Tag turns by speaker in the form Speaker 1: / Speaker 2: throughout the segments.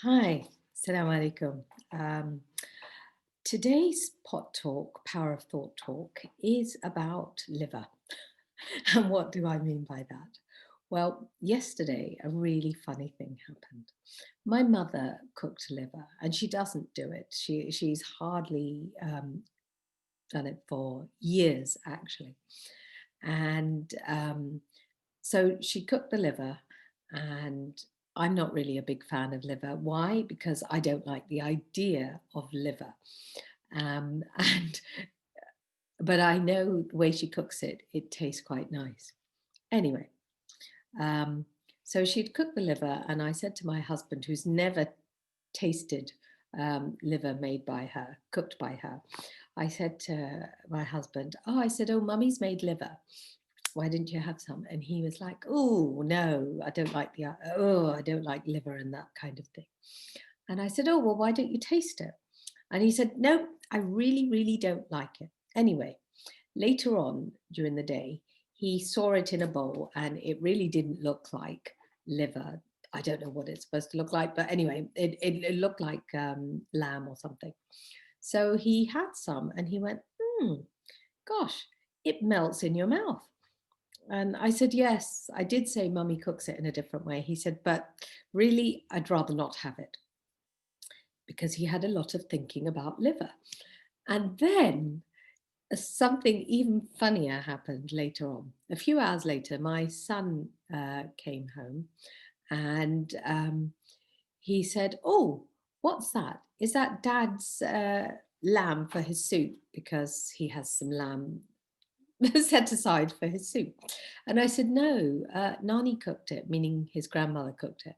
Speaker 1: Hi, Assalamu alaikum. Um, Today's pot talk, power of thought talk, is about liver. And what do I mean by that? Well, yesterday a really funny thing happened. My mother cooked liver, and she doesn't do it. She's hardly done it for years, actually. And so she cooked the liver, and I'm not really a big fan of liver. Why? Because I don't like the idea of liver. And but I know the way she cooks it, it tastes quite nice. Anyway, um, so she'd cooked the liver, and I said to my husband, who's never tasted liver made by her, cooked by her, I said to my husband, "Oh, I said, oh, mummy's made liver. Why didn't you have some?" And he was like, "Oh, no, I don't like I don't like liver and that kind of thing." And I said, "Oh, well, why don't you taste it?" And he said, "No, I really, really don't like it." Anyway, later on during the day, he saw it in a bowl and it really didn't look like liver. I don't know what it's supposed to look like, but anyway, it looked like lamb or something. So he had some and he went, gosh, it melts in your mouth. And I said, "Yes, I did say mummy cooks it in a different way." He said, "But really, I'd rather not have it," because he had a lot of thinking about liver. And then something even funnier happened later on. A few hours later, my son came home and he said, "Oh, what's that? Is that dad's lamb for his soup?" Because he has some lamb set aside for his soup. And I said, "No, Nani cooked it," meaning his grandmother cooked it.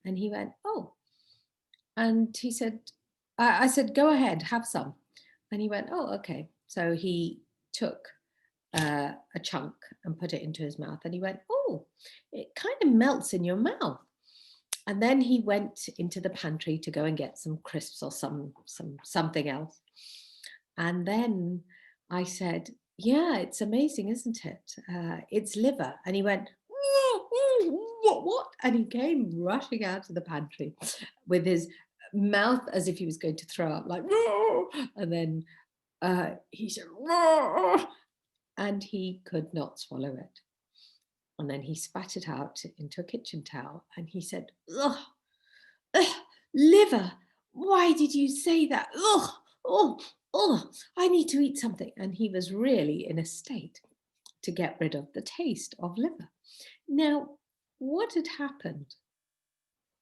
Speaker 1: And he went, "Oh." And he said, I said, "Go ahead, have some." And he went, "Oh, okay." So he took a chunk and put it into his mouth. And he went, "Oh, it kind of melts in your mouth." And then he went into the pantry to go and get some crisps or something else. And then I said, "Yeah, it's amazing, isn't it? It's liver." And he went, What? And he came rushing out of the pantry with his mouth as if he was going to throw up, like, and then he said, and he could not swallow it. And then he spat it out into a kitchen towel and he said, "Ugh, ugh, liver, why did you say that? Ugh, oh, oh, I need to eat something." And he was really in a state to get rid of the taste of liver. Now, what had happened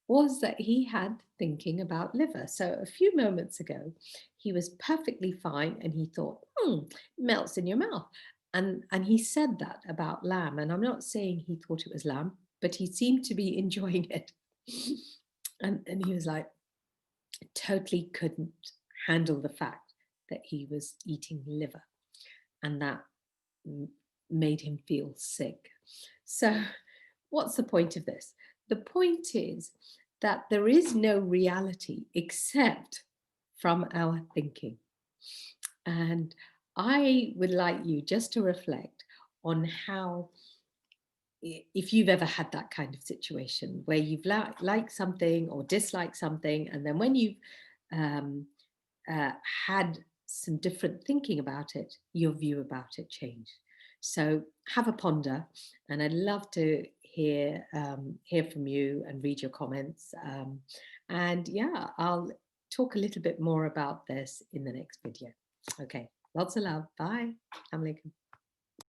Speaker 1: was that he had thinking about liver. So a few moments ago, he was perfectly fine and he thought, melts in your mouth. And he said that about lamb. And I'm not saying he thought it was lamb, but he seemed to be enjoying it. And he was like, totally couldn't handle the fact that he was eating liver. And that made him feel sick. So, what's the point of this? The point is that there is no reality except from our thinking. And I would like you just to reflect on how, if you've ever had that kind of situation where you've liked something or disliked something, and then when you've um, had some different thinking about it, your view about it changed. So have a ponder, and I'd love to hear from you and read your comments. And yeah, I'll talk a little bit more about this in the next video. Okay, lots of love. Bye. Assalamu alaikum.